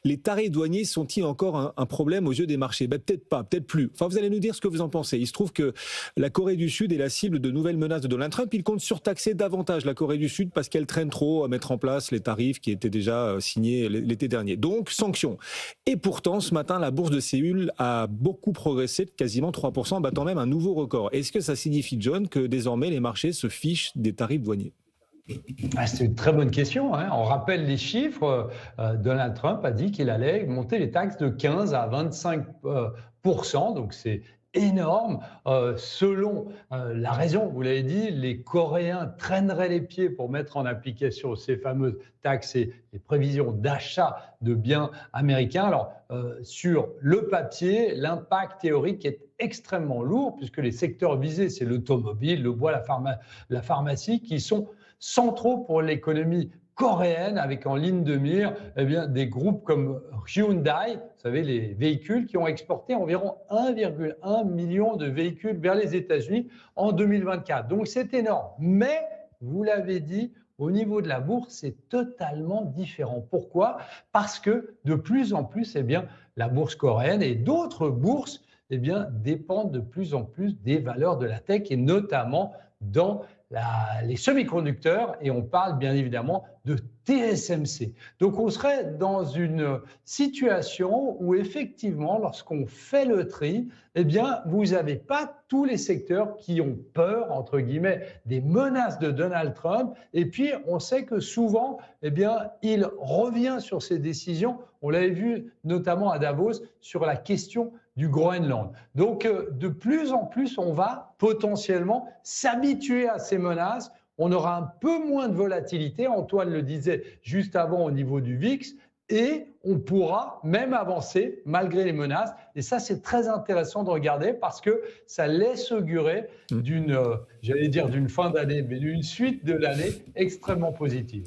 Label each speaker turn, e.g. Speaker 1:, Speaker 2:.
Speaker 1: les tarifs douaniers sont-ils encore un problème aux yeux des marchés? Peut-être pas, peut-être plus. Enfin, vous allez nous dire ce que vous en pensez. Il se trouve que la Corée du Sud est la cible de nouvelles menaces de Donald Trump. Il compte surtaxer davantage la Corée du Sud parce qu'elle traîne trop à mettre en place les tarifs qui étaient déjà signés l'été dernier. Donc, sanctions. Et pourtant, ce matin, la bourse de Séoul a beaucoup progressé, de quasiment 3%, battant même un nouveau record. Est-ce que ça signifie, John, que désormais les marchés se fichent des tarifs douaniers?
Speaker 2: C'est une très bonne question, hein. On rappelle les chiffres. Donald Trump a dit qu'il allait monter les taxes de 15 à 25 donc c'est énorme. Selon la raison, vous l'avez dit, les Coréens traîneraient les pieds pour mettre en application ces fameuses taxes et les prévisions d'achat de biens américains. Alors, sur le papier, l'impact théorique est extrêmement lourd puisque les secteurs visés, c'est l'automobile, le bois, la pharmacie, qui sont centraux pour l'économie coréenne, avec en ligne de mire des groupes comme Hyundai, vous savez, les véhicules qui ont exporté environ 1,1 million de véhicules vers les États-Unis en 2024. Donc c'est énorme. Mais, vous l'avez dit, au niveau de la bourse, c'est totalement différent. Pourquoi? Parce que de plus en plus, la bourse coréenne et d'autres bourses dépendent de plus en plus des valeurs de la tech et notamment dans les semi-conducteurs, et on parle bien évidemment de TSMC. Donc on serait dans une situation où effectivement, lorsqu'on fait le tri, vous n'avez pas tous les secteurs qui ont peur, entre guillemets, des menaces de Donald Trump. Et puis, on sait que souvent, il revient sur ses décisions. On l'avait vu notamment à Davos sur la question du Groenland. Donc, de plus en plus, on va potentiellement s'habituer à ces menaces. On aura un peu moins de volatilité, Antoine le disait juste avant au niveau du VIX, et on pourra même avancer malgré les menaces. Et ça, c'est très intéressant de regarder parce que ça laisse augurer d'une fin d'année, mais d'une suite de l'année extrêmement positive.